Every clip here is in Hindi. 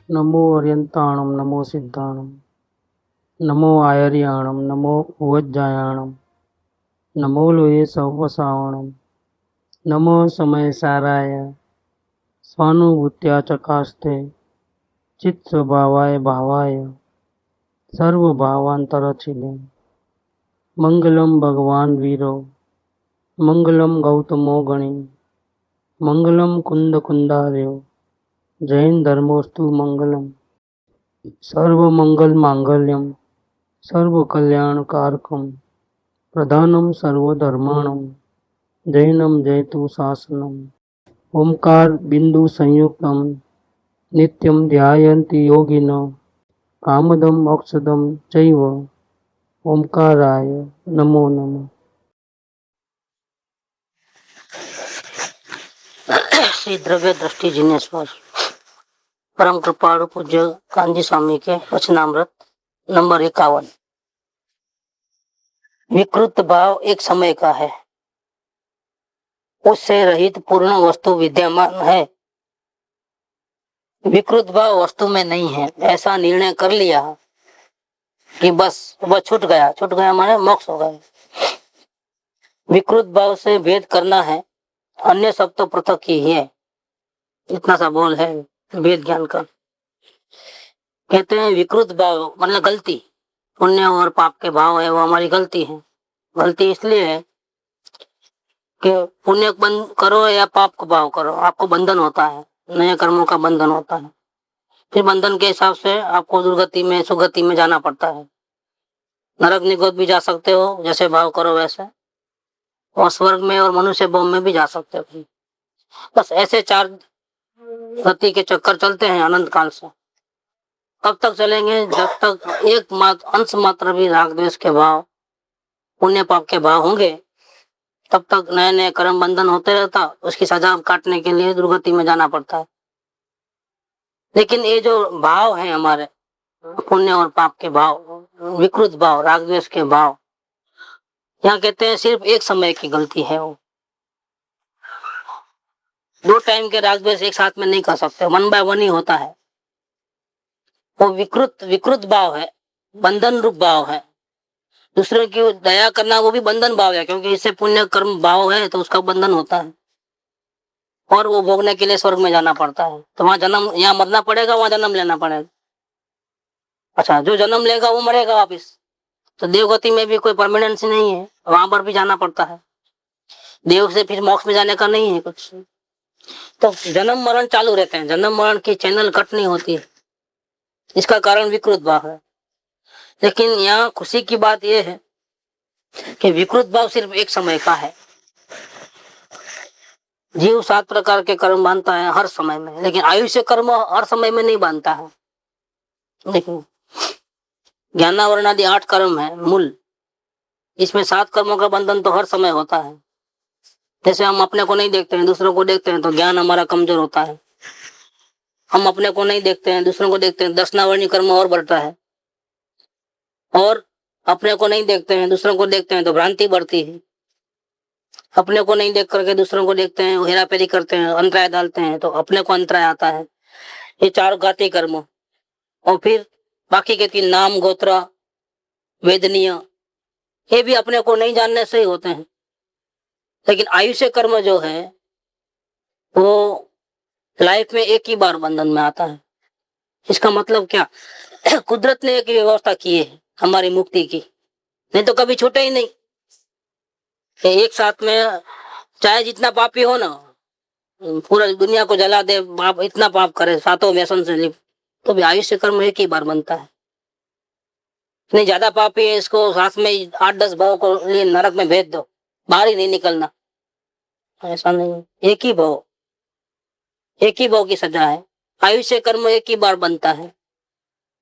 नमो अर्यन्ताणं नमो सिद्धाणं नमो आयर्याणं नमो भुवज्जायाणं नमो लोये सौवसावणं नमो समयसाराय स्वानुभूत्या चकास्ते चित्स्वभावाय भावाय सर्वभावान्तरचिले मंगलम भगवान वीरो मंगलम गौतमो गणे मंगलम कुंद कुंदार्यो जैन धर्मोस्तु मंगलम सर्वमंगल मांगल्यम सर्वकल्याणकारकम प्रधानम सर्वधर्माणम जैनम जयतु शासनम ओंकार बिंदु संयुक्तम नित्यं ध्यायन्ति योगिनो कामदम मोक्षदम चैव ओंकाराय नमो नमः। श्री द्रव्य दृष्टि जिनेश्वर परम कृपाणु पूज्य कांजी स्वामी के वचनामृत नंबर 51। विकृत भाव एक समय का है, उससे रहित पूर्ण वस्तु विद्यमान है। विकृत भाव वस्तु में नहीं है, ऐसा निर्णय कर लिया कि बस वह छूट गया माने मोक्ष हो गया। विकृत भाव से भेद करना है, अन्य सब तो पृथक ही है। इतना सा बोल है वेद ज्ञान का। कहते हैं विकृत भाव मतलब गलती, पुण्य और पाप के भाव है वो हमारी गलती है। गलती इसलिए है कि पुण्य बंद करो या पाप को भाव करो, आपको बंधन होता है, नए कर्मों का बंधन होता है। फिर बंधन के हिसाब से आपको दुर्गति में सुगति में जाना पड़ता है। नरक निगोद भी जा सकते हो जैसे भाव करो वैसे, और स्वर्ग में और मनुष्य भवन में भी जा सकते हो। बस ऐसे चार गति के चक्कर चलते हैं अनंत काल से। कब तक चलेंगे? जब तक एक मात्र अंश मात्र भी राग द्वेष के भाव पुण्य पाप के भाव होंगे, तब तक नए नए कर्म बंधन होते रहता। उसकी सजा काटने के लिए दुर्गति में जाना पड़ता है। लेकिन ये जो भाव है हमारे पुण्य और पाप के भाव, विकृत भाव, राग द्वेष के भाव, यहाँ कहते हैं सिर्फ एक समय की गलती है। वो दो टाइम के राग द्वेष एक साथ में नहीं कर सकते, 1 by 1 ही होता है। वो विकृत भाव है, बंधन रूप भाव है। दूसरे की दया करना वो भी बंधन भाव है, क्योंकि इससे पुण्य कर्म भाव है तो उसका बंधन होता है और वो भोगने के लिए स्वर्ग में जाना पड़ता है। तो वहां जन्म, यहाँ मरना पड़ेगा, वहां जन्म लेना पड़ेगा। अच्छा, जो जन्म लेगा वो मरेगा वापिस। तो देवगति में भी कोई परमानेंसी नहीं है, वहां पर भी जाना पड़ता है। देव से फिर मोक्ष में जाने का नहीं है कुछ। तो जन्म मरण चालू रहते हैं, जन्म मरण की चैनल कट नहीं होती है। इसका कारण विकृत भाव है। लेकिन यहाँ खुशी की बात यह है कि विकृत भाव सिर्फ एक समय का है। जीव 7 प्रकार के कर्म बांधता है हर समय में, लेकिन आयुष्य कर्म हर समय में नहीं बांधता है। देखिए, ज्ञानावरण आदि 8 कर्म है मूल, इसमें 7 कर्मों का बंधन तो हर समय होता है। जैसे हम अपने को नहीं देखते हैं, दूसरों को देखते हैं, तो ज्ञान हमारा कमजोर होता है। हम अपने को नहीं देखते हैं, दूसरों को देखते हैं, 10 नावर्णी कर्म और बढ़ता है। और अपने को नहीं देखते हैं, दूसरों को देखते हैं, तो भ्रांति बढ़ती है। अपने को नहीं देख करके दूसरों को देखते हैं, हेरा फेरी करते हैं, अंतराय डालते हैं, तो अपने को अंतराय आता है। ये 4 घाती कर्म। और फिर बाकी के 3 नाम गोत्र वेदनीय, ये भी अपने को नहीं जानने से ही होते हैं। लेकिन आयुष्य कर्म जो है वो लाइफ में एक ही बार बंधन में आता है। इसका मतलब क्या? कुदरत ने एक व्यवस्था की है हमारी मुक्ति की, नहीं तो कभी छूटे ही नहीं। एक साथ में चाहे जितना पापी हो ना, पूरा दुनिया को जला दे, पाप इतना पाप करे, 7 व्यसन से लिप्त, तो भी आयुष्य कर्म एक ही बार बनता है। नहीं ज्यादा पापी है, इसको साथ में 8-10 भाव को लिए नरक में भेज दो, बाहर ही नहीं निकलना, ऐसा नहीं। एक ही भाव की सजा है। आयुष्य कर्म एक ही बार बनता है,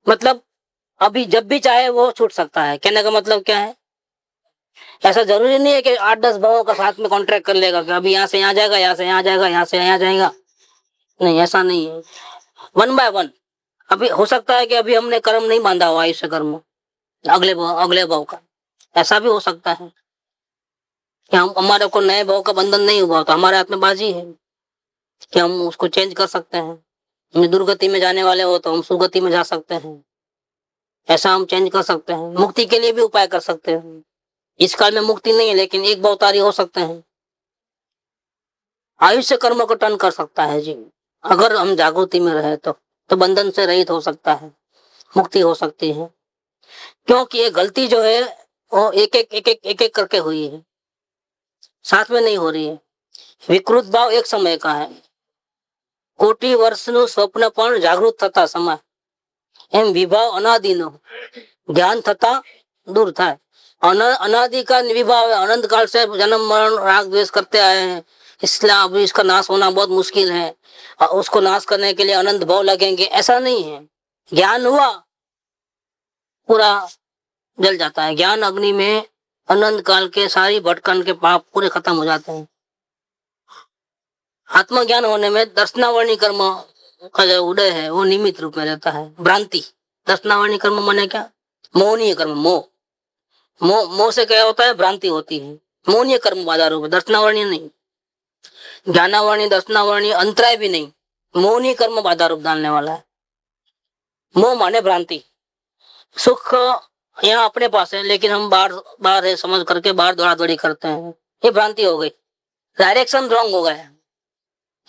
मतलब अभी जब भी चाहे वो छूट सकता है। कहने का मतलब क्या है? ऐसा जरूरी नहीं है कि 8-10 भावों का साथ में कॉन्ट्रैक्ट कर लेगा कि अभी यहाँ से यहाँ जाएगा, यहाँ से यहाँ जाएगा, यहाँ से यहाँ जाएगा। नहीं, ऐसा नहीं है। 1 by 1। अभी हो सकता है कि अभी हमने कर्म नहीं बांधा हुआ आयुष्य कर्म अगले भाव का, ऐसा भी हो सकता है कि हम हमारे को नए भाव का बंधन नहीं हुआ, तो हमारे हाथ में बाजी है कि हम उसको चेंज कर सकते हैं। हम दुर्गति में जाने वाले हो तो हम सुगति में जा सकते हैं, ऐसा हम चेंज कर सकते हैं। मुक्ति के लिए भी उपाय कर सकते हैं। इस काल में मुक्ति नहीं है, लेकिन एक बहुतारी हो सकते हैं। आयुष्य कर्म को टर्न कर सकता है जी, अगर हम जागृति में रहे तो बंधन से रहित हो सकता है, मुक्ति हो सकती है। क्योंकि ये गलती जो है वो एक एक करके हुई है, साथ में नहीं हो रही है। विकृत भाव एक समय का है, कोटि वर्षનું સ્વપ્ન પણ જાગૃત થતા સમય એમ વિભાવ અનાદિનો ज्ञान थता दूर था। अनादि का विभाव है, अनंत काल से जन्म मरण राग द्वेष करते आए हैं, इसलिए अभी इसका नाश होना बहुत मुश्किल है। उसको नाश करने के लिए अनंत भाव लगेंगे, ऐसा नहीं है। ज्ञान हुआ पूरा जल जाता है। ज्ञान अग्नि में अनंत काल के सारी भटकन के पाप पूरे खत्म हो जाते हैं। आत्मज्ञान होने में दर्शनावरणी कर्म का जो उदय है वो निमित्त रूप में रहता है। भ्रांति, दर्शनावरणी कर्म माने क्या? मोहनीय कर्म। मोह से क्या होता है? भ्रांति होती है। मोहनीय कर्म बाधा रूप है, दर्शनावरणी नहीं। ज्ञानावरणी दर्शनावरणी अंतराय भी नहीं, मोहनीय कर्म बाधा रूप डालने वाला है। मोह माने भ्रांति। सुख यहाँ अपने पास है, लेकिन हम बाहर है समझ करके बाहर दौड़ा दौड़ी करते हैं, ये भ्रांति हो गई। डायरेक्शन रॉन्ग हो गया,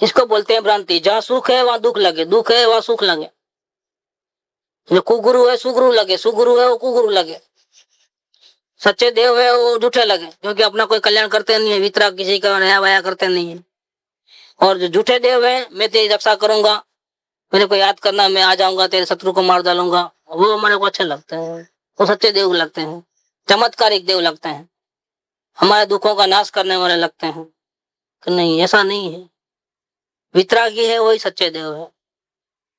इसको बोलते हैं भ्रांति। जहाँ सुख है वहां दुख लगे, दुख है वहां सुख लगे। जो कुगुरु है सुगुरु लगे, सुगुरु है वो कुगुरु लगे। सच्चे देव है वो झूठे लगे, क्योंकि अपना कोई कल्याण करते नहीं है, वितराग किसी का नया वया करते नहीं है। और जो झूठे देव है, मैं तेरी रक्षा करूंगा, मेरे को याद करना, मैं आ जाऊंगा, तेरे शत्रु को मार डालूंगा, वो हमारे को अच्छे लगते हैं, वो सच्चे देव लगते हैं, चमत्कारिक देव लगते हैं, हमारे दुखों का नाश करने वाले लगते हैं। कि नहीं, ऐसा नहीं है। वितरागी है वही सच्चे देव है।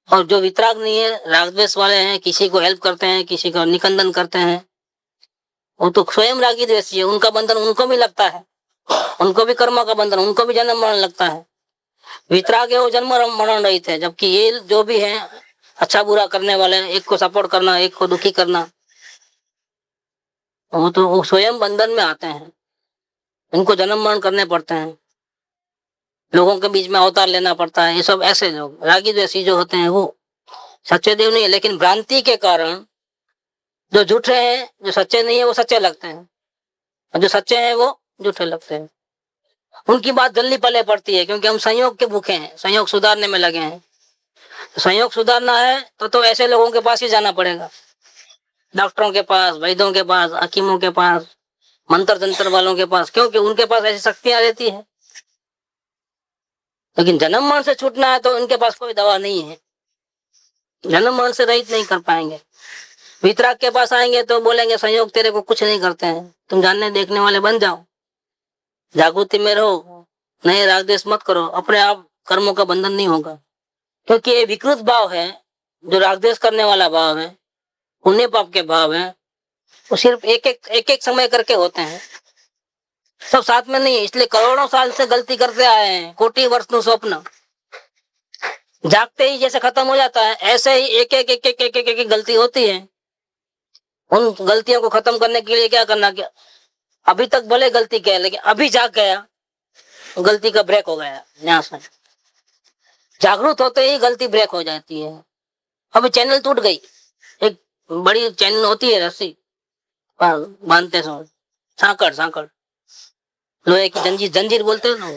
और जो वितराग नहीं है, रागद्वेष वाले हैं, किसी को हेल्प करते हैं, किसी को निकंदन करते हैं, वो तो स्वयं रागी द्वेषी है। उनका बंधन उनको भी लगता है, उनको भी कर्म का बंधन, उनको भी जन्म मरण लगता है। वितराग है वो जन्म मरण रहित है। जबकि ये जो भी है अच्छा बुरा करने वाले, एक को सपोर्ट करना, एक को दुखी करना, वो तो वो स्वयं बंधन में आते हैं, इनको जन्म मरण करने पड़ते हैं, लोगों के बीच में अवतार लेना पड़ता है। ये सब ऐसे लोग रागी द्वेषी जो होते हैं वो सच्चे देव नहीं है। लेकिन भ्रांति के कारण जो झूठे हैं, जो सच्चे नहीं है वो सच्चे लगते हैं, और जो सच्चे हैं वो झूठे लगते हैं। उनकी बात जल्दी पले पड़ती है, क्योंकि हम संयोग के भूखे हैं, संयोग सुधारने में लगे हैं। संयोग सुधारना है तो ऐसे लोगों के पास ही जाना पड़ेगा, डॉक्टरों के पास, वैद्यों के पास, हकीमों के पास, मंत्र तंत्र वालों के पास, क्योंकि उनके पास ऐसी शक्तियां रहती है। लेकिन जन्म मरण से छूटना है तो उनके पास कोई दवा नहीं है, जन्म मरण से रहित नहीं कर पाएंगे। वितराग के पास आएंगे तो बोलेंगे संयोग तेरे को कुछ नहीं करते हैं, तुम जानने देखने वाले बन जाओ, जागृति में रहो, नए राग द्वेष मत करो, अपने आप कर्मों का बंधन नहीं होगा। क्योंकि ये विकृत भाव है, जो राग द्वेष करने वाला भाव है, पुण्य पाप के भाव है, वो सिर्फ एक समय करके होते हैं, सब साथ में नहीं है। इसलिए करोड़ों साल से गलती करते आए हैं। कोटि वर्षનું स्वप्न जागते ही जैसे खत्म हो जाता है, ऐसे ही एक गलती होती है। उन गलतियों को खत्म करने के लिए क्या करना, क्या अभी तक भले गलती किया, लेकिन अभी जाग गया, गलती का ब्रेक हो गया। यहाँ से जागरूक होते ही गलती ब्रेक हो जाती है। अभी चैनल टूट गई, एक बड़ी चैनल होती है, रस्सी बांधते समय, सांकड़ लोहे की जंजीर बोलते हैं ना,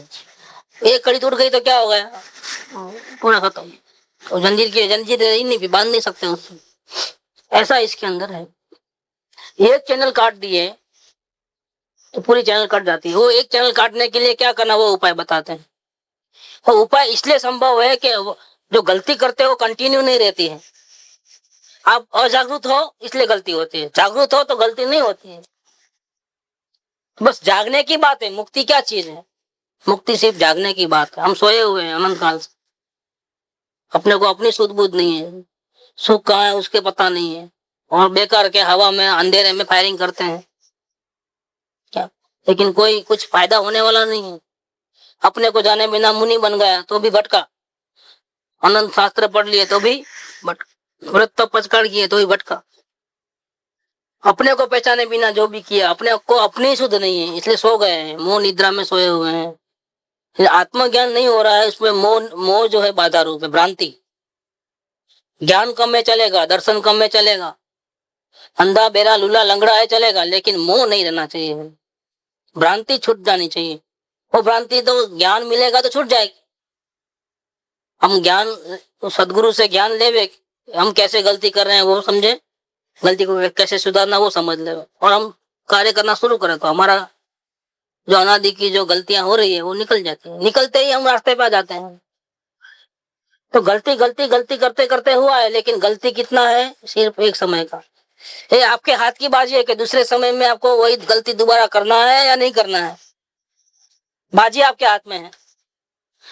एक कड़ी टूट गई तो क्या हो गया, पूरा खत्म। तो जंजीर ही नहीं, बांध नहीं सकते उससे। ऐसा इसके अंदर है। एक चैनल काट दिए तो पूरी चैनल कट जाती है। वो एक चैनल काटने के लिए क्या करना, वो उपाय बताते हैं। वो उपाय इसलिए संभव है कि जो गलती करते हो कंटिन्यू नहीं रहती है। आप अजागरूक हो इसलिए गलती होती है, जागरूक हो तो गलती नहीं होती है। बस जागने की बात है। मुक्ति क्या चीज है? मुक्ति सिर्फ जागने की बात है। हम सोए हुए हैं अनंत काल से, अपने को अपनी सुध बुध नहीं है, सुख कहाँ है उसके पता नहीं है, और बेकार के हवा में अंधेरे में फायरिंग करते हैं क्या, लेकिन कोई कुछ फायदा होने वाला नहीं है। अपने को जाने बिना मुनि बन गया तो भी भटका, अनंत शास्त्र पढ़ लिए तो भी भटका, व्रत तो पचकाड़ किए तो भी भटका। अपने को पहचाने बिना जो भी किया, अपने को अपनी शुद्ध नहीं है, इसलिए सो गए हैं, मोह निद्रा में सोए हुए हैं। आत्मज्ञान नहीं हो रहा है, उसमें मोह जो है बाधा रूप है, भ्रांति। ज्ञान कम में चलेगा, दर्शन कम में चलेगा, अंधा बेरा लूला लंगड़ा है चलेगा, लेकिन मोह नहीं रहना चाहिए, भ्रांति छूट जानी चाहिए। वो भ्रांति तो ज्ञान मिलेगा तो छूट जाएगी। हम ज्ञान सदगुरु से ज्ञान लेवे, हम कैसे गलती कर रहे हैं वो समझे, गलती को कैसे सुधारना वो समझ ले, और हम कार्य करना शुरू करें तो हमारा जो अनादि की जो गलतियां हो रही है वो निकल जाती है। निकलते ही हम रास्ते पे आ जाते हैं। तो गलती गलती गलती करते करते हुआ है, लेकिन गलती कितना है, सिर्फ एक समय का। ये आपके हाथ की बाजी है कि दूसरे समय में आपको वही गलती दोबारा करना है या नहीं करना है। बाजी आपके हाथ में है।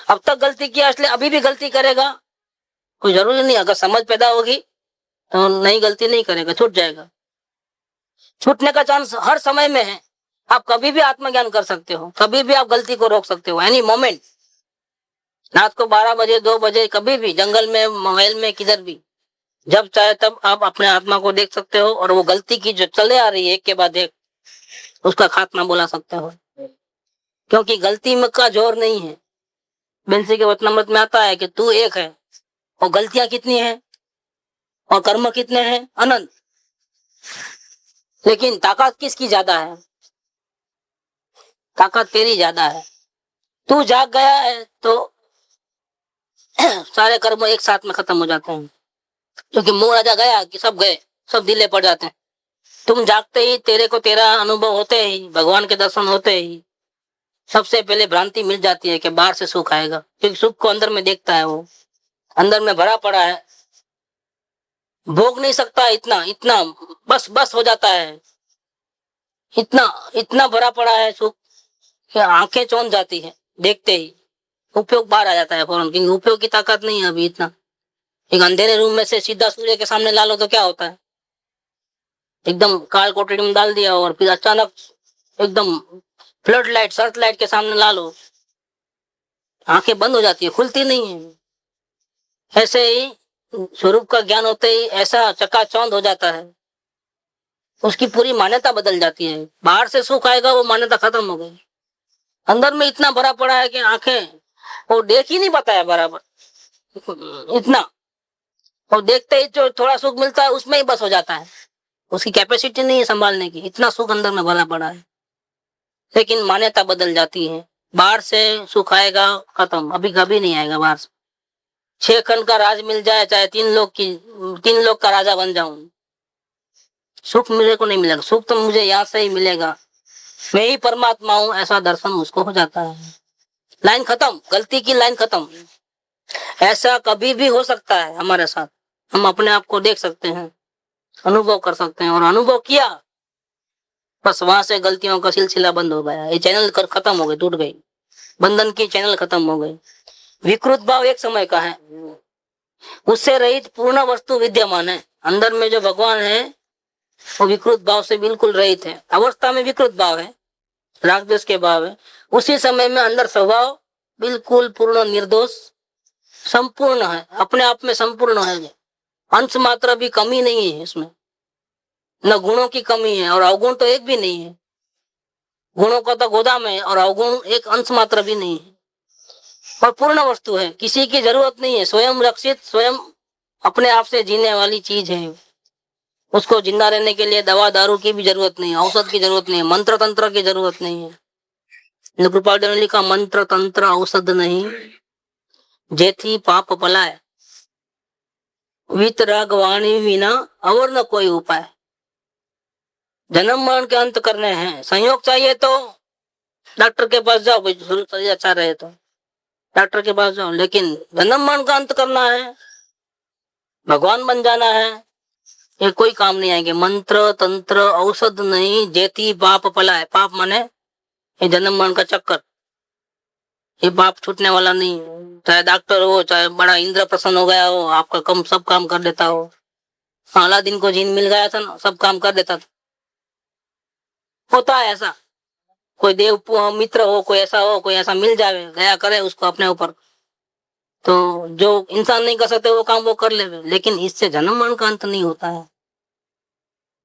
अब तक गलती किया इसलिए अभी भी गलती करेगा, कोई जरूरी नहीं। अगर समझ पैदा होगी तो नई गलती नहीं करेगा, छूट जाएगा। छूटने का चांस हर समय में है। आप कभी भी आत्मज्ञान कर सकते हो, कभी भी आप गलती को रोक सकते हो, एनी मोमेंट। रात को 12 बजे 2 बजे कभी भी, जंगल में महल में किधर भी, जब चाहे तब आप अपने आत्मा को देख सकते हो, और वो गलती की जो चले आ रही है एक के बाद एक, उसका खात्मा बोला सकते हो। क्योंकि गलती में का जोर नहीं है। बेंसी के वचनामृत में आता है कि तू एक है और गलतियां कितनी है और कर्म कितने हैं, अनंत। लेकिन ताकत किसकी ज्यादा है, ताकत तेरी ज्यादा है। तू जाग गया है तो सारे कर्म एक साथ में खत्म हो जाते हैं, क्योंकि मोह राजा गया कि सब गए, सब ढीले पड़ जाते हैं। तुम जागते ही तेरे को तेरा अनुभव होते ही, भगवान के दर्शन होते ही सबसे पहले भ्रांति मिल जाती है कि बाहर से सुख आएगा, क्योंकि सुख को अंदर में देखता है, वो अंदर में भरा पड़ा है, भोग नहीं सकता। इतना इतना बस बस हो जाता है, इतना इतना भरा पड़ा है सुख कि आंखें चौंध जाती है देखते ही। उपयोग बाहर आ जाता है फौरन, क्योंकि उपयोग की ताकत नहीं है अभी इतना। एक अंधेरे रूम में से सीधा सूर्य के सामने ला लो तो क्या होता है, एकदम काल कोठरी में डाल दिया, और फिर अचानक एकदम फ्लड लाइट सर्च लाइट के सामने ला लो, आंखें बंद हो जाती है, खुलती नहीं है। ऐसे ही स्वरूप का ज्ञान होते ही ऐसा चकाचौंध हो जाता है, उसकी पूरी मान्यता बदल जाती है। बाहर से सुख आएगा वो मान्यता खत्म हो गई, अंदर में इतना भरा पड़ा है कि आंखें वो देख ही नहीं पाता है बराबर, इतना। और देखते ही जो थोड़ा सुख मिलता है उसमें ही बस हो जाता है, उसकी कैपेसिटी नहीं है संभालने की, इतना सुख अंदर में भरा पड़ा है। लेकिन मान्यता बदल जाती है, बाहर से सुख आएगा खत्म, अभी कभी नहीं आएगा बाहर से। 6 खंड का राज मिल जाए, चाहे 3 लोग का राजा बन जाऊं, सुख मेरे को नहीं मिलेगा। सुख तो मुझे यहाँ से ही मिलेगा, मैं ही परमात्मा हूँ, ऐसा दर्शन उसको हो जाता है। लाइन खत्म, गलती की लाइन खत्म। ऐसा कभी भी हो सकता है हमारे साथ, हम अपने आप को देख सकते हैं, अनुभव कर सकते हैं, और अनुभव किया बस वहां से गलतियों का सिलसिला बंद हो गया, ये चैनल खत्म हो गई, टूट गई, बंधन की चैनल खत्म हो गई। विकृत भाव एक समय का है, उससे रहित पूर्ण वस्तु विद्यमान है। अंदर में जो भगवान है वो विकृत भाव से बिल्कुल रहित है। अवस्था में विकृत भाव है, राग द्वेष के भाव है, उसी समय में अंदर स्वभाव बिल्कुल पूर्ण निर्दोष संपूर्ण है, अपने आप में संपूर्ण है, अंश मात्र भी कमी नहीं है इसमें, न गुणों की कमी है और अवगुण तो एक भी नहीं है। गुणों का तो गोदाम है और अवगुण एक अंश मात्र भी नहीं है, और पूर्ण वस्तु है, किसी की जरूरत नहीं है, स्वयं रक्षित, स्वयं अपने आप से जीने वाली चीज है। उसको जिंदा रहने के लिए दवा दारू की भी जरूरत नहीं है, औषध की जरूरत नहीं है, मंत्र तंत्र की जरूरत नहीं है। कृपाल ने लिखा, मंत्र तंत्र औषध नहीं, जेथी पाप पलाए, वीतराग वाणी विना और न कोई उपाय। जन्म मरण के अंत करने हैं, संयोग चाहिए तो डॉक्टर के पास जाओ, भाई शरीर अच्छा रहे तो डॉक्टर के पास जाओ, लेकिन जन्म मरण का अंत करना है, भगवान बन जाना है, ये कोई काम नहीं आएंगे। मंत्र तंत्र औषध नहीं, जेती पाप पलाए, पाप माने ये जन्म मरण का चक्कर, ये पाप छूटने वाला नहीं है। चाहे डॉक्टर हो, चाहे बड़ा इंद्र प्रसन्न हो गया हो, आपका कम सब काम कर देता हो, अलादीन को जीन मिल गया था ना, सब काम कर देता था। होता है ऐसा, कोई देव मित्र हो, कोई ऐसा मिल जाए, गया करे उसको अपने ऊपर, तो जो इंसान नहीं कर सकते वो काम वो कर ले। लेकिन इससे जन्म मरण का अंत नहीं होता है।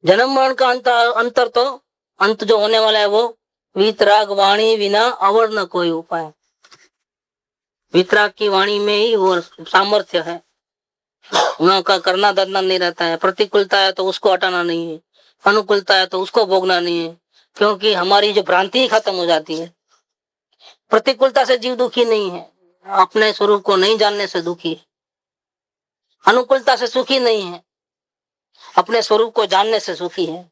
जन्म मरण का अंतर तो अंत जो होने वाला है वो वीतराग वाणी विना और न कोई उपाय। वीतराग की वाणी में ही वो सामर्थ्य है, वहां का करना धरना नहीं रहता है। प्रतिकूलता है तो उसको हटाना नहीं है, अनुकूलता है तो उसको भोगना नहीं है, क्योंकि हमारी जो भ्रांति ही खत्म हो जाती है। प्रतिकूलता से जीव दुखी नहीं है, अपने स्वरूप को नहीं जानने से दुखी है। अनुकूलता से सुखी नहीं है, अपने स्वरूप को जानने से सुखी है।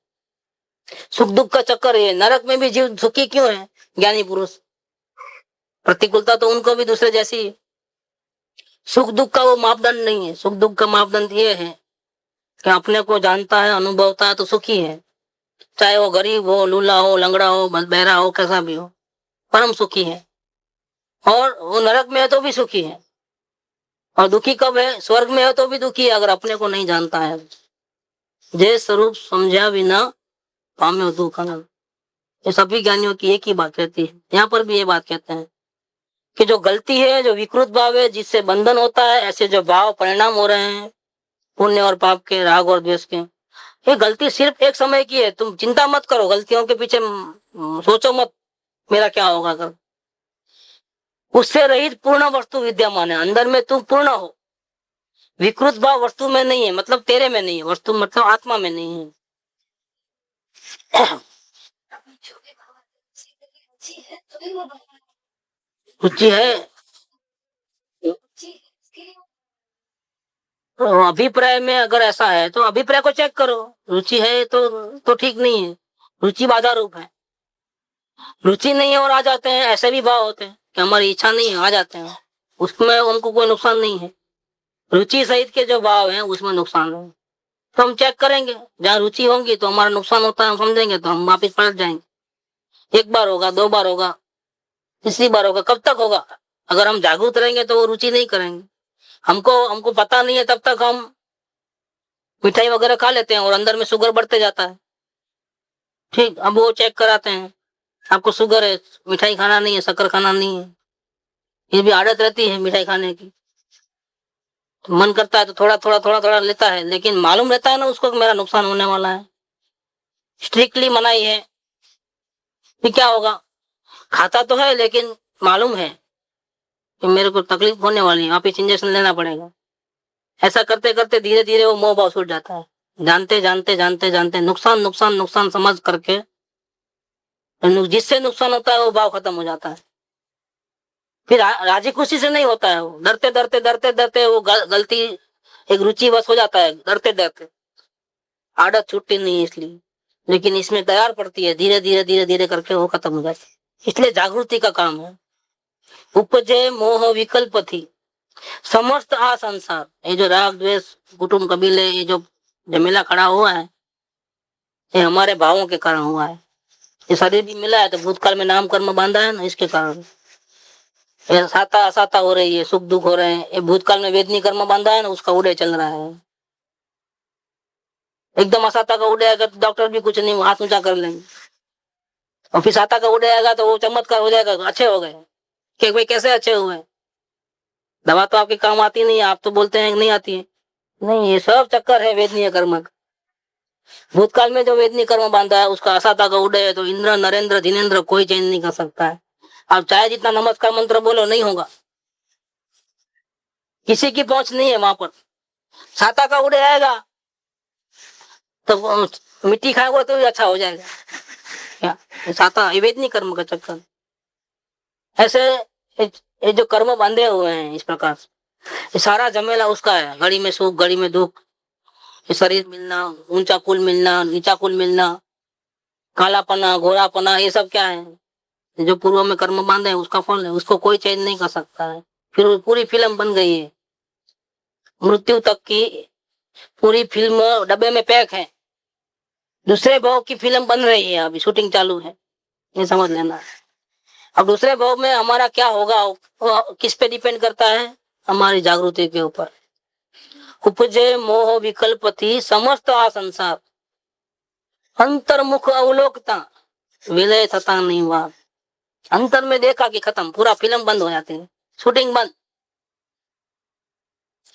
सुख दुख का चक्कर है। नरक में भी जीव सुखी क्यों है? ज्ञानी पुरुष। प्रतिकूलता तो उनको भी दूसरे जैसी है। सुख दुख का वो मापदंड नहीं है। सुख दुख का मापदंड ये है कि अपने को जानता है, अनुभवता है तो सुखी है। चाहे वो गरीब हो, लूला हो, लंगड़ा हो, बहरा हो, कैसा भी हो, परम सुखी है। और वो नरक में है तो भी सुखी है। और दुखी कब है? स्वर्ग में है तो भी दुखी है, अगर अपने को नहीं जानता है। जय स्वरूप समझा बिना पामे दुख आनंद। ये सभी ज्ञानियों की एक ही बात कहती है। यहाँ पर भी ये बात कहते हैं कि जो गलती है, जो विकृत भाव है, जिससे बंधन होता है, ऐसे जो भाव परिणाम हो रहे हैं पुण्य और पाप के, राग और द्वेष के, ये गलती सिर्फ एक समय की है। तुम चिंता मत करो, गलतियों के पीछे सोचो मत मेरा क्या होगा। अगर उससे रहित पूर्ण वस्तु विद्यमान है, अंदर में तुम पूर्ण हो। विकृत भाव वस्तु में नहीं है, मतलब तेरे में नहीं है। वस्तु मतलब आत्मा में नहीं है। रुचि है तो अभिप्राय में, अगर ऐसा है तो अभिप्राय को चेक करो। रुचि है तो ठीक नहीं है, रुचि बाधा रूप है। रुचि नहीं है और आ जाते हैं, ऐसे भी भाव होते हैं कि हमारी इच्छा नहीं है, आ जाते हैं, उसमें उनको कोई नुकसान नहीं है। रुचि सहित के जो भाव हैं उसमें नुकसान है, तो हम चेक करेंगे। जहाँ रुचि होगी तो हमारा नुकसान होता है, हम समझेंगे तो हम वापिस पलट जाएंगे। एक बार होगा, दो बार होगा, तीसरी बार होगा, कब तक होगा? अगर हम जागरूक रहेंगे तो वो रुचि नहीं करेंगे। हमको पता नहीं है, तब तक हम मिठाई वगैरह खा लेते हैं और अंदर में शुगर बढ़ते जाता है। ठीक, अब वो चेक कराते हैं, आपको शुगर है, मिठाई खाना नहीं है, शक्कर खाना नहीं है। ये भी आदत रहती है मिठाई खाने की, तो मन करता है तो थोड़ा थोड़ा थोड़ा थोड़ा लेता है, लेकिन मालूम रहता है ना उसको कि मेरा नुकसान होने वाला है। स्ट्रिक्टली मनाही है, फिर क्या होगा? खाता तो है लेकिन मालूम है कि मेरे को तकलीफ होने वाली है, वापिस इंजेक्शन लेना पड़ेगा। ऐसा करते करते धीरे धीरे वो मोह भाव छूट जाता है। जानते जानते जानते जानते नुकसान नुकसान नुकसान समझ करके जिससे नुकसान होता है वो भाव खत्म हो जाता है। फिर राजी खुशी से नहीं होता है, वो डरते डरते डरते डरते वो गलती एक रुचि बस हो जाता है। डरते डरते आदत छूटती नहीं है इसलिए, लेकिन इसमें तैयार पड़ती है, धीरे धीरे धीरे धीरे करके वो खत्म हो जाती है। इसलिए जागृति का काम है। उपजे मोह विकल्प थी समस्त आ संसार। ये जो राग द्वेष कुटुंब कबीले, ये जो जमेला खड़ा हुआ है, ये हमारे भावों के कारण हुआ है। ये शरीर भी मिला है तो भूतकाल में नाम कर्म बांधा है ना, इसके कारण ये साता असाता हो रही है, सुख दुख हो रहे हैं। ये भूतकाल में वेदनी कर्म बांधा है ना, उसका उदय चल रहा है। एकदम असाता का उदय आएगा तो डॉक्टर भी कुछ नहीं, हाथ ऊंचा कर लेंगे। और फिर साता का उदय आएगा तो वो चमत्कार हो जाएगा, अच्छे हो गए। कि भाई कैसे अच्छे हुए? दवा तो आपके काम आती नहीं, आप तो बोलते हैं नहीं आती है। नहीं, ये सब चक्कर है वेदनीय कर्म का। भूतकाल में जो वेदनीय कर्म बांधा है उसका असाता का उदय है, तो इंद्र नरेंद्र जिनेन्द्र कोई चेंज नहीं कर सकता है। आप चाहे जितना नमस्कार मंत्र बोलो, नहीं होगा, किसी की पहुंच नहीं है वहां पर। साता का उदय आएगा तो मिट्टी खाएगा तो भी अच्छा हो जाएगा। क्या साता वेदनीय कर्म का चक्कर। ऐसे ये जो कर्म बांधे हुए हैं इस प्रकार से, ये सारा जमेला उसका है। घड़ी में सुख, घड़ी में दुख, ये शरीर मिलना, ऊंचा कुल मिलना, नीचा कुल मिलना, कालापना, गोरापना, ये सब क्या है? जो पूर्व में कर्म बांधे हैं उसका फल है, उसको कोई चेंज नहीं कर सकता है। फिर वो पूरी फिल्म बन गई है, मृत्यु तक की पूरी फिल्म डब्बे में पैक है। दूसरे भाव की फिल्म बन रही है, अभी शूटिंग चालू है, ये समझ लेना। अब दूसरे भाव में हमारा क्या होगा वो किस पे डिपेंड करता है? हमारी जागृति के ऊपर। उपजे मोह विकल्प थी समस्त आ संसार, अंतर्मुख अवलोकता विलय थता नहीं हुआ। अंतर में देखा कि खत्म, पूरा फिल्म बंद हो जाती है, शूटिंग बंद।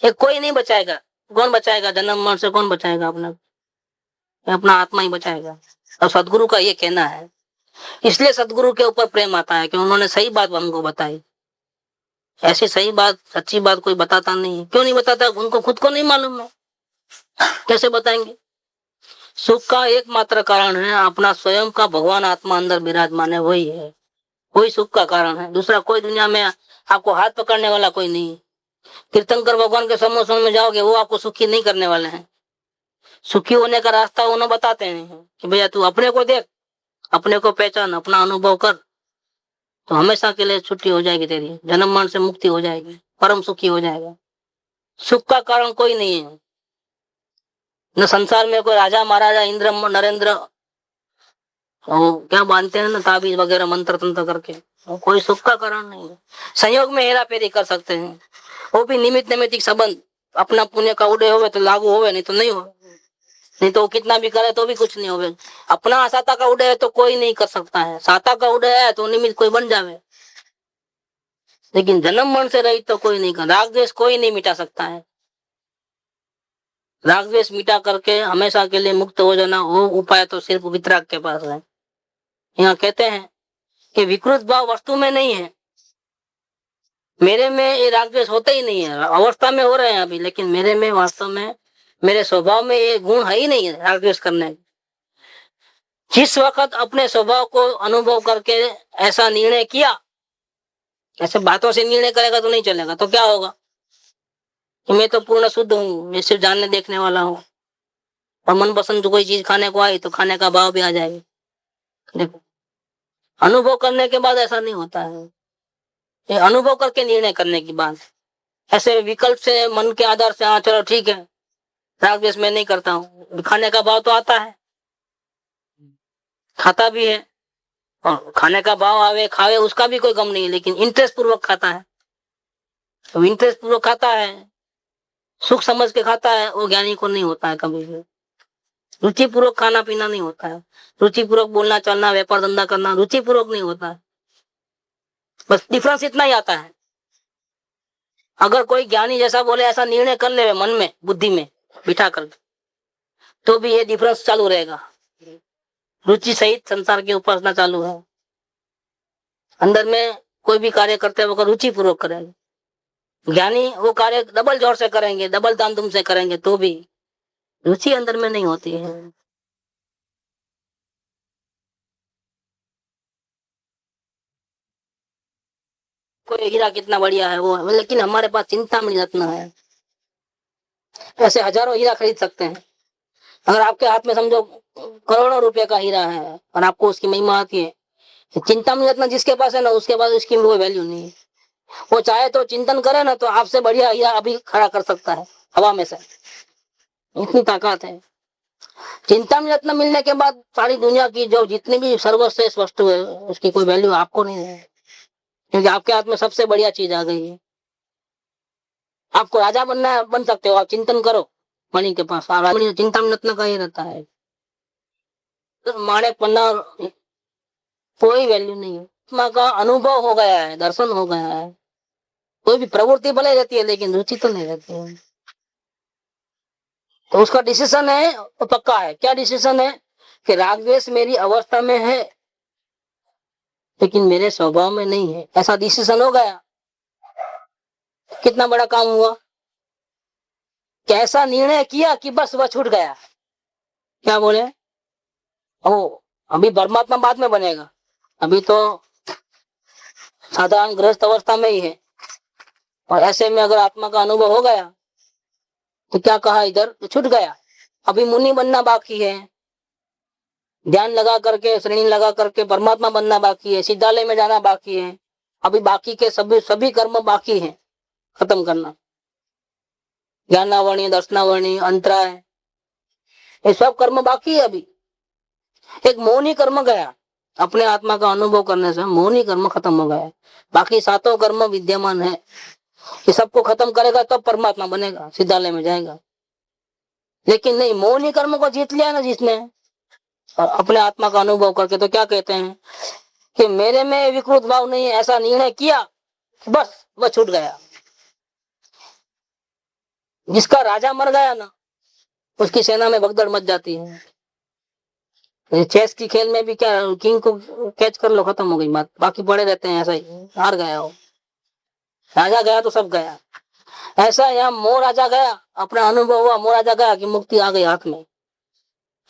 ये कोई नहीं बचाएगा। कौन बचाएगा? जन्म मरण से कौन बचाएगा? अपना आत्मा ही बचाएगा। और सदगुरु का ये कहना है, इसलिए सदगुरु के ऊपर प्रेम आता है कि उन्होंने सही बात हमको बताई। ऐसी सही बात, सच्ची बात कोई बताता नहीं है। क्यों नहीं बताता? उनको खुद को नहीं मालूम है, कैसे बताएंगे? सुख का एकमात्र कारण है अपना स्वयं का भगवान आत्मा अंदर विराजमान है, वही है, वही सुख का कारण है। दूसरा कोई दुनिया में आपको हाथ पकड़ने वाला कोई नहीं। तीर्थंकर भगवान के समोसन में जाओगे, वो आपको सुखी नहीं करने वाले हैं। सुखी होने का रास्ता उन्हें बताते हैं कि भैया तू अपने को देख, अपने को पहचान, अपना अनुभव कर, तो हमेशा के लिए छुट्टी हो जाएगी तेरी, जन्म मरण से मुक्ति हो जाएगी, परम सुखी हो जाएगा। सुख का कारण कोई नहीं है। न संसार में कोई राजा महाराजा इंद्र नरेंद्र क्या मानते हैं ना, ताबीज वगैरह मंत्र तंत्र करके, कोई सुख का कारण नहीं है। संयोग में हेरा फेरी कर सकते हैं, वो भी निमित्त नैमित्तिक संबंध, अपना पुण्य का उदय होवे तो लागू होवे, नहीं तो नहीं हो, नहीं तो कितना भी करे तो भी कुछ नहीं होवे। अपना साता का उदय है तो कोई नहीं कर सकता है, साता का उदय है तो निमित्त कोई बन जावे, लेकिन जन्म मरण से रहित तो कोई नहीं कर। राग द्वेष कोई नहीं मिटा सकता है। राग द्वेष मिटा करके हमेशा के लिए मुक्त हो जाना, वो उपाय तो सिर्फ वितराग के पास है। यहाँ कहते हैं कि विकृत भाव वस्तु में नहीं है, मेरे में ये राग द्वेष होते ही नहीं है, अवस्था में हो रहे हैं अभी, लेकिन मेरे में वास्तव में मेरे स्वभाव में ये गुण है ही नहीं है राग द्वेष करने। जिस वक्त अपने स्वभाव को अनुभव करके ऐसा निर्णय किया, ऐसे बातों से निर्णय करेगा तो नहीं चलेगा, तो क्या होगा कि मैं तो पूर्ण शुद्ध हूँ, मैं सिर्फ जानने देखने वाला हूँ, और मनपसंद कोई चीज खाने को आई तो खाने का भाव भी आ जाएगा। देखो, अनुभव करने के बाद ऐसा नहीं होता है, ये अनुभव करके निर्णय करने की बात। ऐसे विकल्प से मन के आधार से हाँ चलो ठीक है राग द्वेष मैं नहीं करता हूँ, खाने का भाव तो आता है, खाता भी है, और खाने का भाव आवे खावे उसका भी कोई गम नहीं है, लेकिन इंटरेस्ट पूर्वक खाता है। तो इंटरेस्ट पूर्वक खाता है, सुख समझ के खाता है, वो ज्ञानी को नहीं होता है कभी भी। रुचि पूर्वक खाना पीना नहीं होता है, रुचि पूर्वक बोलना चलना व्यापार धंधा करना रुचि पूर्वक नहीं होता है। बस डिफरेंस इतना ही आता है। अगर कोई ज्ञानी जैसा बोले ऐसा निर्णय कर ले मन में बुद्धि में बिठा कर, तो भी ये डिफरेंस चालू रहेगा। रुचि सहित संसार की उपासना चालू है, अंदर में कोई भी कार्य करते हैं वो रुचि पूर्वक करेंगे। ज्ञानी वो कार्य डबल जोर से करेंगे, डबल धामधूम से करेंगे, तो भी रुचि अंदर में नहीं होती है। कोई हीरा कितना बढ़िया है वो है, लेकिन हमारे पास चिंता में रत्न है, ऐसे हजारों हीरा खरीद सकते हैं। अगर आपके हाथ में समझो करोड़ों रुपए का हीरा है और आपको उसकी महिमा आती है, चिंता में रत्न जिसके पास है ना, उसके पास उसकी कोई वैल्यू नहीं है। वो चाहे तो चिंतन करे ना तो आपसे बढ़िया हीरा अभी खड़ा कर सकता है हवा में से, इतनी ताकत है। चिंता में रत्न मिलने के बाद सारी दुनिया की जो जितनी भी सर्वश्रेष्ठ वस्तु है उसकी कोई वैल्यू आपको नहीं है, क्योंकि आपके हाथ में सबसे बढ़िया चीज आ गई है। आपको राजा बनना है, बन सकते हो, आप चिंतन करो मणि के पास, चिंता में रत्न का ही रहता है। तो माणिक पन्ना कोई वैल्यू नहीं है, आत्मा का अनुभव हो गया है, दर्शन हो गया है। कोई भी प्रवृत्ति भले रहती है लेकिन रुचि तो नहीं रहती है। तो उसका डिसीजन है वो पक्का है। क्या डिसीजन है कि राग द्वेष मेरी अवस्था में है लेकिन मेरे स्वभाव में नहीं है, ऐसा डिसीजन हो गया। कितना बड़ा काम हुआ, कैसा निर्णय किया कि बस वह छूट गया। क्या बोले, ओ अभी परमात्मा बाद में बनेगा, अभी तो साधारण गृहस्थ अवस्था में ही है। और ऐसे में अगर आत्मा का अनुभव हो गया तो क्या कहा, इधर तो छूट गया। अभी मुनि बनना बाकी है, ध्यान लगा करके श्रेणी लगा करके परमात्मा बनना बाकी है, सिद्धालय में जाना बाकी है। अभी बाकी के सभी कर्म बाकी है खत्म करना, ज्ञानावरणी दर्शनावरणी अंतराय, ये सब कर्म बाकी है। अभी एक मौनी कर्म गया, अपने आत्मा का अनुभव करने से मौनी कर्म खत्म हो गया, बाकी सातों कर्म विद्यमान है। ये सबको खत्म करेगा तब परमात्मा बनेगा, सिद्धालय में जाएगा। लेकिन नहीं, मौनी कर्म को जीत लिया ना जिसने, और अपने आत्मा का अनुभव करके, तो क्या कहते हैं कि मेरे में विकृत भाव नहीं है, ऐसा निर्णय किया बस वह छूट गया। जिसका राजा मर गया ना उसकी सेना में भगदड़ मच जाती है। चेस की खेल में भी क्या, किंग को कैच कर लो खत्म हो गई बात, बाकी पड़े रहते हैं ऐसा ही, हार गया हो। राजा गया तो सब गया। ऐसा यहाँ मोह राजा गया, अपना अनुभव हुआ, मोह राजा गया कि मुक्ति आ गई हाथ में।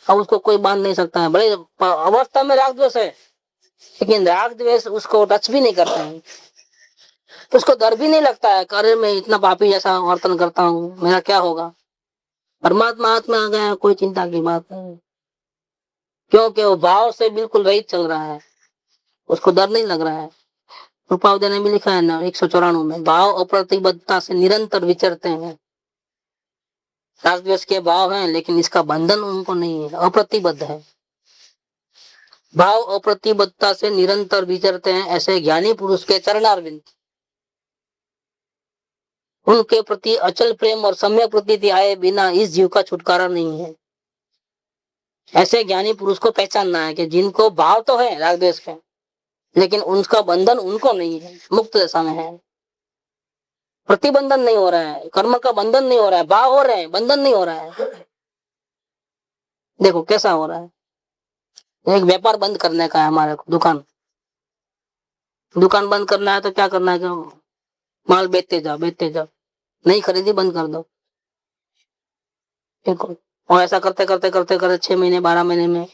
अब उसको कोई बांध नहीं सकता है। बड़े अवस्था में राग द्वेष है, लेकिन राग द्वेष उसको टच भी नहीं करते हैं। उसको डर भी नहीं लगता है, अरे मैं इतना पापी जैसा वर्तन करता हूँ, मेरा क्या होगा। परमात्मा हाथ में आ गया, कोई चिंता की बात नहीं, क्योंकि वो भाव से बिल्कुल रहित चल रहा है, उसको डर नहीं लग रहा है। रूपावदे ने भी लिखा है ना 194 में, भाव अप्रतिबद्धता से निरंतर विचरते हैं। राग द्वेष के भाव हैं, लेकिन इसका बंधन उनको नहीं है, अप्रतिबद्ध है। भाव अप्रतिबद्धता से निरंतर विचरते हैं, ऐसे ज्ञानी पुरुष के चरणारविंद, उनके प्रति अचल प्रेम और सम्यक प्रतीति आए बिना इस जीव का छुटकारा नहीं है। ऐसे ज्ञानी पुरुष को पहचानना है कि जिनको भाव तो है राग द्वेष के, लेकिन उनका बंधन उनको नहीं है, मुक्त दशा में है। प्रतिबंधन नहीं हो रहा है, कर्म का बंधन नहीं हो रहा है, भाव हो रहे हैं, बंधन नहीं हो रहा है। देखो कैसा हो रहा है। एक व्यापार बंद करने का है हमारे को, दुकान बंद करना है तो क्या करना है, माल बेचते जाओ, नहीं खरीदी बंद कर दो। देखो, और ऐसा करते करते करते करते 6 महीने 12 महीने में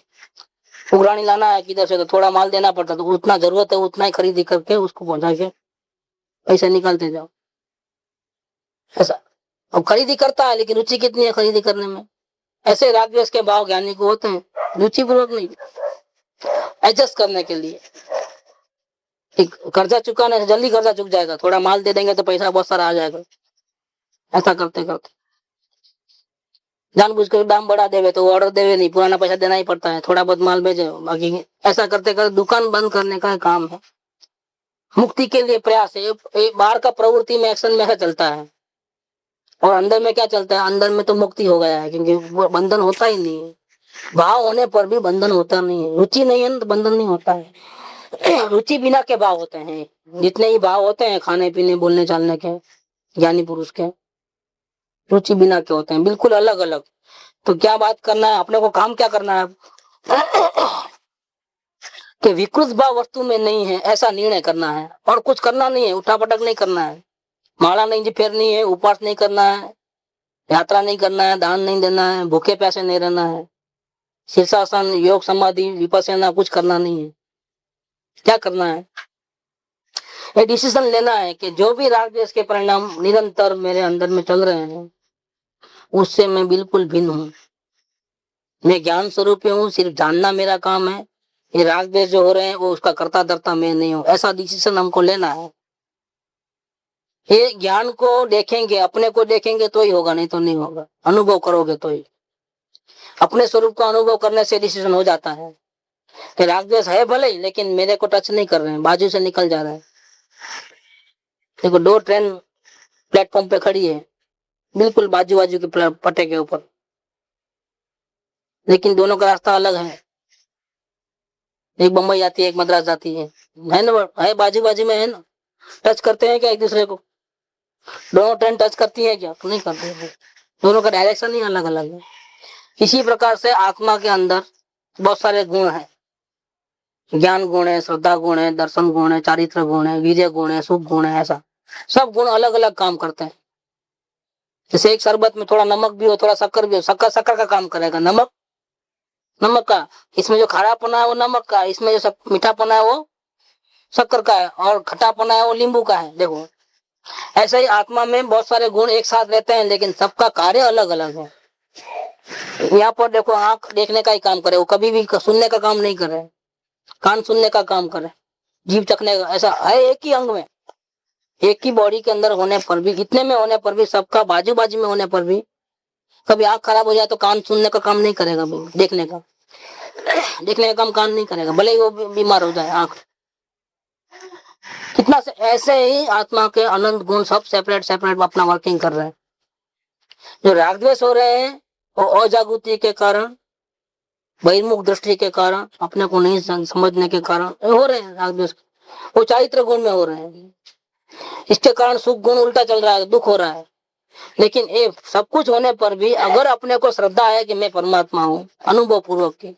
उगरानी लाना है किधर से, तो थोड़ा माल देना पड़ता, तो उतना जरूरत है उतना ही खरीदी करके उसको पहुंचा के पैसे निकालते जाओ। ऐसा अब खरीदी करता है, लेकिन रुचि कितनी है खरीदी करने में। ऐसे राग द्वेष के भाव ज्ञानी को होते हैं, रुचि पूर्वक नहीं, एडजस्ट करने के लिए। एक कर्जा चुकाने से जल्दी कर्जा चुक जाएगा, थोड़ा माल दे देंगे तो पैसा बहुत सारा आ जाएगा। ऐसा करते करते जानबूझ कर दाम बढ़ा देवे तो ऑर्डर देवे नहीं, पुराना पैसा देना ही पड़ता है, थोड़ा बहुत माल भेजे बाकी। ऐसा करते करते दुकान बंद करने का काम है। मुक्ति के लिए प्रयास है, बाहर का प्रवृत्ति में एक्शन में चलता है, और अंदर में क्या चलता है, अंदर में तो मुक्ति हो गया है, क्योंकि वो बंधन होता ही नहीं है। भाव होने पर भी बंधन होता नहीं है, रुचि नहीं है तो बंधन नहीं होता है। रुचि बिना के भाव होते हैं, जितने ही भाव होते हैं खाने पीने बोलने चालने के ज्ञानी पुरुष के, रुचि बिना के होते हैं, बिल्कुल अलग अलग। तो क्या बात करना है अपने को, काम क्या करना है कि विकृत भाव वस्तु में नहीं है, ऐसा निर्णय करना है, और कुछ करना नहीं है, उठा पटक नहीं करना है, माला नहीं फेरनी है, उपवास नहीं करना है, यात्रा नहीं करना है, दान नहीं देना है, भूखे प्यासे नहीं रहना है, शीर्षासन योग समाधि विपस्सना कुछ करना नहीं है। क्या करना है, ये डिसीजन लेना है कि जो भी राग द्वेष के परिणाम निरंतर मेरे अंदर में चल रहे हैं, उससे मैं बिल्कुल भिन्न हूँ। मैं ज्ञान स्वरूप हूँ, सिर्फ जानना मेरा काम है। ये राग द्वेष जो हो रहे हैं वो उसका कर्ता धर्ता मैं नहीं हूँ, ऐसा डिसीजन हमको लेना है। ये ज्ञान को देखेंगे, अपने को देखेंगे तो ही होगा, नहीं तो नहीं होगा। अनुभव करोगे तो ही, अपने स्वरूप का अनुभव करने से डिसीजन हो जाता है कि राग द्वेष है भले ही, लेकिन मेरे को टच नहीं कर रहे हैं, बाजू से निकल जा रहा है। देखो 2 ट्रेन प्लेटफॉर्म पे खड़ी है, बिल्कुल बाजू बाजू के पट्टे के ऊपर, लेकिन दोनों का रास्ता अलग है। एक बम्बई जाती है, एक मद्रास जाती है ना, है बाजू बाजू में है ना। टच करते हैं क्या एक दूसरे को, दोनों ट्रेन टच करती है क्या, नहीं करते हैं। दोनों का डायरेक्शन ही अलग अलग है। इसी प्रकार से आत्मा के अंदर बहुत सारे गुण हैं, ज्ञान गुण है, श्रद्धा गुण है, दर्शन गुण है, चारित्र गुण है, वीर्य गुण है, सुख गुण है, ऐसा सब गुण अलग अलग काम करते हैं। जैसे एक शरबत में थोड़ा नमक भी हो, थोड़ा शक्कर भी हो, शक्कर का काम करेगा, नमक का, इसमें जो खारापना है वो नमक का, इसमें जो सब मीठापना है वो शक्कर का है, और खट्टापना है वो नींबू का है। देखो ऐसे ही आत्मा में बहुत सारे गुण एक साथ रहते हैं, लेकिन सबका कार्य अलग अलग है। यहाँ पर देखो आंख देखने का ही काम करे, वो कभी भी सुनने का काम नहीं करे, कान सुनने का काम करे, जीभ चखने का, ऐसा है एक ही अंग में, एक ही बॉडी के अंदर होने पर भी, इतने में होने पर भी, सबका बाजू बाजू में होने पर भी, कभी आंख खराब हो जाए तो कान सुनने का काम नहीं करेगा, देखने का काम कान नहीं करेगा, भले ही वो बीमार हो जाए आंख। कितना से ऐसे ही आत्मा के अनंत गुण सब सेपरेट सेपरेट अपना वर्किंग कर रहे हैं। जो राग द्वेष हो रहे हैं वो अजागृति के कारण, बहिर्मुख दृष्टि के कारण, अपने को नहीं समझने के कारण हो रहे हैं राग द्वेष। वो चारित्र गुण में हो रहे हैं, इसके कारण सुख गुण उल्टा चल रहा है, दुख हो रहा है। लेकिन ये सब कुछ होने पर भी अगर अपने को श्रद्धा है कि मैं परमात्मा हूँ अनुभव पूर्वक की,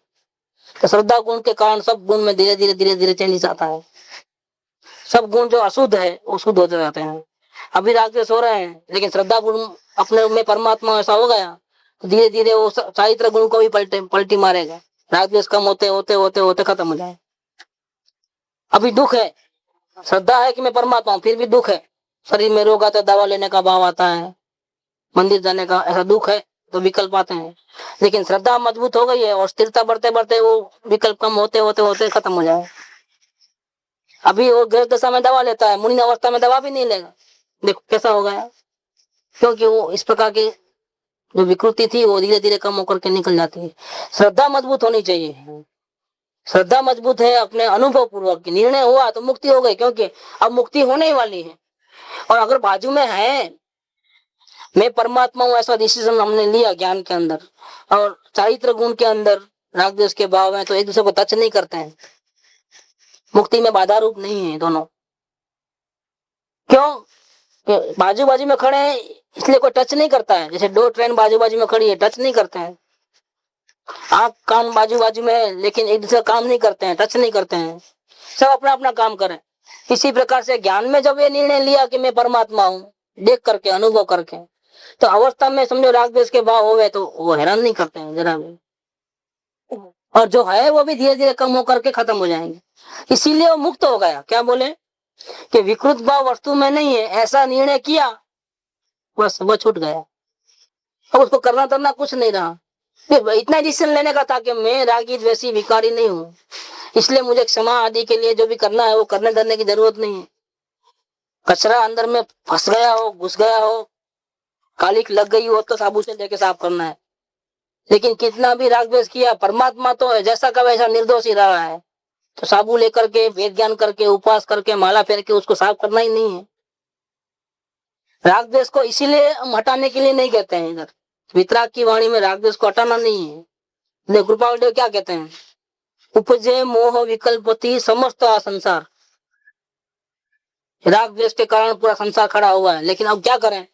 तो श्रद्धा गुण के कारण सब गुण में धीरे धीरे चेंजेस आता है। सब गुण जो अशुद्ध है वो शुद्ध होते जाते हैं, अभी राग द्वेष हो रहे हैं, लेकिन श्रद्धा गुण अपने में परमात्मा ऐसा हो गया तो धीरे धीरे वो चारित्र गुण को भी पलटी मारेगा। राग द्वेष कम होते होते होते होते खत्म हो जाए। अभी दुख है, श्रद्धा है कि मैं परमात्मा हूं, फिर भी दुख है, शरीर में रोग आता है, दवा लेने का भाव आता है, मंदिर जाने का ऐसा दुख है तो विकल्प आते हैं। लेकिन श्रद्धा मजबूत हो गई है और स्थिरता बढ़ते बढ़ते वो विकल्प कम होते होते होते खत्म हो जाए। अभी वो गृह दशा में दवा लेता है, मुनि अवस्था में दवा भी नहीं लेगा, देखो कैसा हो गया। क्योंकि वो इस प्रकार की जो विकृति थी वो धीरे धीरे कम होकर के निकल जाती है। श्रद्धा मजबूत होनी चाहिए। श्रद्धा मजबूत है, अपने अनुभव पूर्वक निर्णय हुआ तो मुक्ति हो गई, क्योंकि अब मुक्ति होने ही वाली है। और अगर बाजू में है मैं परमात्मा हूं ऐसा डिसीजन हमने लिया ज्ञान के अंदर और चारित्र गुण के अंदर राग द्वेष के भाव है, तो एक दूसरे को टच नहीं करते हैं, मुक्ति में बाधा रूप नहीं है दोनों। क्यों? बाजू बाजू में खड़े हैं इसलिए कोई टच नहीं करता है। जैसे दो ट्रेन बाजू बाजू में खड़ी है, टच नहीं करते हैं। आंख कान बाजू बाजू में है, लेकिन एक दूसरे काम नहीं करते हैं, टच नहीं करते हैं, सब अपना अपना काम करें। इसी प्रकार से ज्ञान में जब ये निर्णय लिया कि मैं परमात्मा हूँ, देख करके अनुभव करके, तो अवस्था में समझो राग द्वेष के भाव होवे तो वो हैरान नहीं करते हैं जरा भी, और जो है वो भी धीरे धीरे कम होकर के खत्म हो जाएंगे। इसीलिए वो मुक्त हो गया। क्या बोले कि विकृत भाव वस्तु में नहीं है, ऐसा निर्णय किया, बस वो छूट गया। अब उसको करना करना कुछ नहीं रहा, इतना डिसीजन लेने का था कि मैं रागी द्वेषी विकारी नहीं हूँ, इसलिए मुझे क्षमा आदि के लिए जो भी करना है वो करने धरने की जरूरत नहीं है। कचरा अंदर में फंस गया हो, घुस गया हो, कालिक लग गई हो तो साबुन से लेके साफ करना है। लेकिन कितना भी राग द्वेष किया, परमात्मा तो है, जैसा का वैसा निर्दोष ही रहा है, तो साबुन लेकर के वेद ज्ञान करके उपवास करके माला फेर के उसको साफ करना ही नहीं है। राग द्वेष को इसीलिए हम हटाने के लिए नहीं कहते हैं। इधर वितराग की वाणी में राग द्वेष को हटाना नहीं है। कृपाल देव क्या कहते हैं, उपजे मोह विकल्पति समस्त संसार। राग द्वेष के कारण पूरा संसार खड़ा हुआ है, लेकिन अब क्या करें,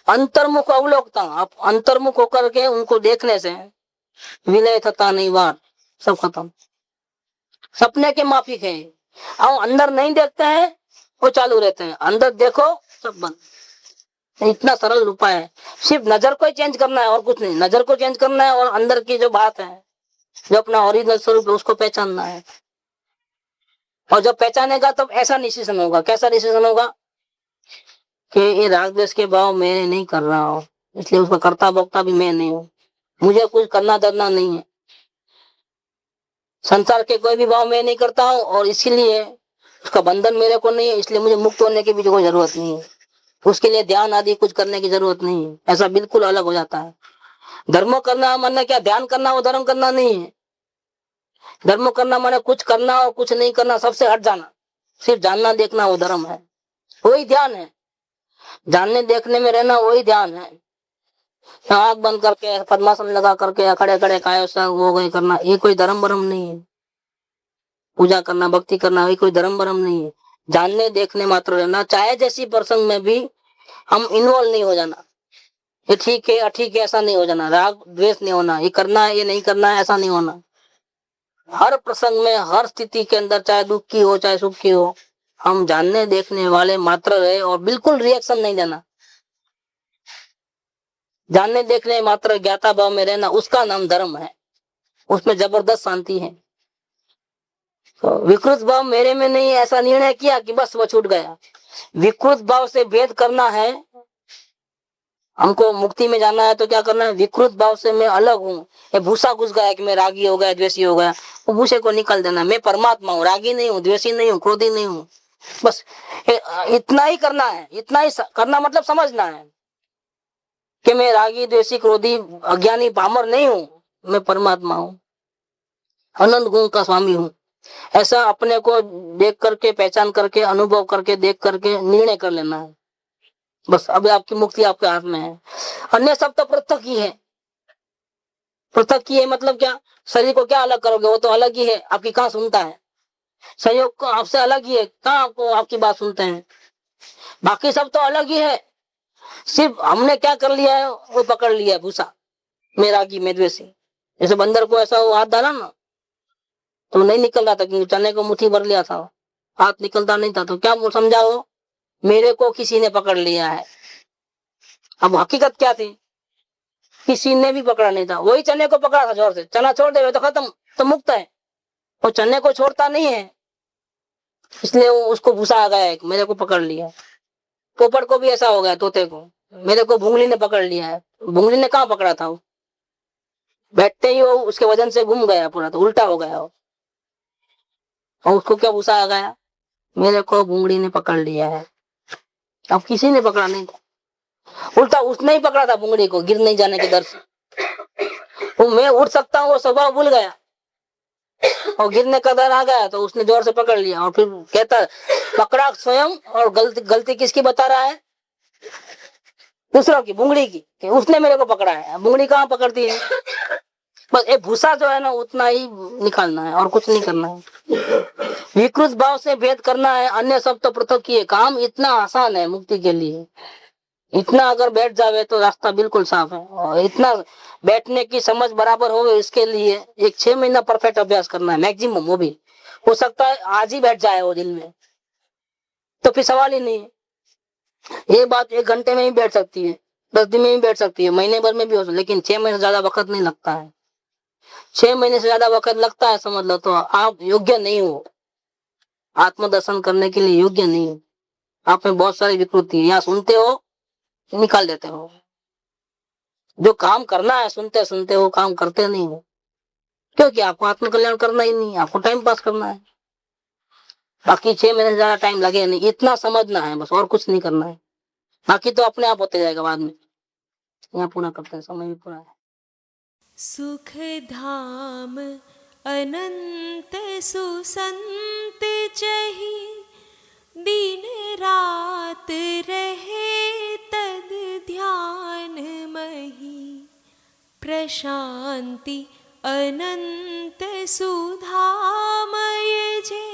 अंतर्मुख अवलोकता, आप अंतर्मुख होकर के उनको देखने से विलय थता नहीं वार, सब खत्म, सपने के माफिक है। अब अंदर नहीं देखते हैं वो चालू रहते हैं, अंदर देखो सब बंद। इतना सरल उपाय है, सिर्फ नजर को चेंज करना है और कुछ नहीं। नजर को चेंज करना है और अंदर की जो बात है, जो अपना ओरिजिनल स्वरूप है, उसको पहचानना है। और जब पहचानेगा तब ऐसा डिसीजन होगा। कैसा डिसीजन होगा कि ये राग द्वेष के भाव मैं नहीं कर रहा हूँ, इसलिए उसका कर्ता भोक्ता भी मैं नहीं हूँ, मुझे कुछ करना धरना नहीं है, संसार के कोई भी भाव मैं नहीं करता हूँ और इसीलिए उसका बंधन मेरे को नहीं है, इसलिए मुझे मुक्त होने की भी कोई जरूरत नहीं है, उसके लिए ध्यान आदि कुछ करने की जरूरत नहीं है। ऐसा बिल्कुल अलग हो जाता है। धर्म करना माने क्या, ध्यान करना वो धर्म करना नहीं है। धर्म करना माने कुछ करना और कुछ नहीं करना, सबसे हट जाना, सिर्फ जानना देखना वो धर्म है, वही ध्यान है। जानने देखने में रहना वही ध्यान है। आंख बंद करके पद्मासन लगा करके खड़े खड़े काय वो गए करना, ये कोई धर्म भरम नहीं है। पूजा करना भक्ति करना ये कोई धर्म भरम नहीं है। जानने देखने मात्र रहना, चाहे जैसी प्रसंग में भी हम इन्वॉल्व नहीं हो जाना, ये ठीक है अठीक है ऐसा नहीं हो जाना, राग द्वेष नहीं होना, ये करना है ये नहीं करना है ऐसा नहीं होना। हर प्रसंग में हर स्थिति के अंदर, चाहे दुख की हो चाहे सुख की हो, हम जानने देखने वाले मात्र रहे और बिल्कुल रिएक्शन नहीं देना। जानने देखने मात्र ज्ञाता भाव में रहना, उसका नाम धर्म है, उसमें जबरदस्त शांति है। तो विकृत भाव मेरे में नहीं है ऐसा निर्णय किया कि बस वो छूट गया। विकृत भाव से भेद करना है, हमको मुक्ति में जाना है तो क्या करना है, विकृत भाव से मैं अलग हूँ, ये भूसा घुस गया कि मैं रागी हो गया द्वेषी हो गया, वो भूसे को निकाल देना। मैं परमात्मा हूँ, रागी नहीं हूँ, द्वेषी नहीं हूँ, क्रोधी नहीं हूँ, बस इतना ही करना है। इतना ही करना मतलब समझना है कि मैं रागी द्वेषी क्रोधी अज्ञानी पामर नहीं हूँ, मैं परमात्मा हूँ, अनंत गुण का स्वामी हूँ। ऐसा अपने को देख करके पहचान करके अनुभव करके देख करके निर्णय कर लेना है, बस। अब आपकी मुक्ति आपके हाथ में है। अन्य सब तो पृथक ही है। पृथक ही है मतलब क्या, शरीर को क्या अलग करोगे, वो तो अलग ही है, आपकी कहाँ सुनता है। संयोग को आपसे अलग ही है, कहाँ आपको आपकी बात सुनते हैं। बाकी सब तो अलग ही है, सिर्फ हमने क्या कर लिया है, वो पकड़ लिया है भूसा, मैं रागी मैं द्वेषी। जैसे बंदर को ऐसा वो हाथ डाला ना तो नहीं निकल रहा था, क्योंकि चने को मुट्ठी भर लिया था, हाथ निकलता नहीं था, तो क्या समझा वो मेरे को किसी ने पकड़ लिया है। अब हकीकत क्या थी, किसी ने भी पकड़ा नहीं था, वही चने को पकड़ा था जोर से, चना छोड़ दे तो खत्म, तो मुक्त है। वो चने को छोड़ता नहीं है, इसलिए उसको गुस्सा आ गया है, मेरे को पकड़ लिया। पोपट को भी ऐसा हो गया, तोते को, मेरे को भूंगली ने पकड़ लिया है। भूंगली ने कहाँ पकड़ा था, वो बैठते ही वो उसके वजन से घूम गया पूरा, तो उल्टा हो गया वो। और उसको क्या गुस्सा आ गया, मेरे को भूंगली ने पकड़ लिया है। अब किसी ने पकड़ा नहीं था, उल्टा उसने ही पकड़ा था भूंगली को, गिर नहीं जाने के डर से। वो मैं उठ सकता हूँ वो स्वभाव भूल गया, और गिरने का डर आ गया, तो उसने जोर से पकड़ लिया। और फिर कहता पकड़ा स्वयं, और गलती किसकी बता रहा है, दूसरों की, भूंगली की, कि उसने मेरे को पकड़ा है। भूंगली कहाँ पकड़ती है, बस एक भूसा जो है ना उतना ही निकालना है, और कुछ नहीं करना है। विकृत भाव से भेद करना है, अन्य सब तो पृथक किए। काम इतना आसान है मुक्ति के लिए, इतना अगर बैठ जावे तो रास्ता बिल्कुल साफ है। और इतना बैठने की समझ बराबर हो, इसके लिए एक 6 महीना परफेक्ट अभ्यास करना है मैक्सिमम। वो भी हो सकता है आज ही बैठ जाए वो दिल में, तो फिर सवाल ही नहीं है। ये बात 1 घंटे में ही बैठ सकती है, 10 दिन में ही बैठ सकती है, महीने भर में भी हो सकती है, लेकिन 6 महीने से ज्यादा वक्त नहीं लगता है। 6 महीने से ज्यादा वक्त लगता है समझ लो, तो आप योग्य नहीं हो, आत्मदर्शन करने के लिए योग्य नहीं हो। आप में बहुत सारी विकृति है, यहाँ सुनते हो निकाल देते हो। जो काम करना है सुनते सुनते हो काम करते नहीं हो, क्योंकि आपको आत्मकल्याण करना ही नहीं, आपको टाइम पास करना है। बाकी 6 महीने से ज्यादा टाइम लगे नहीं, इतना समझना है बस, और कुछ नहीं करना है। बाकी तो अपने आप होते जाएगा बाद में। यहाँ पूरा करते हैं, समय भी पूरा है। सुख धाम अनंत सुसंत चही, दिन रात रहे तद ध्यान मही। प्रशांति अनंत सुधामय जे,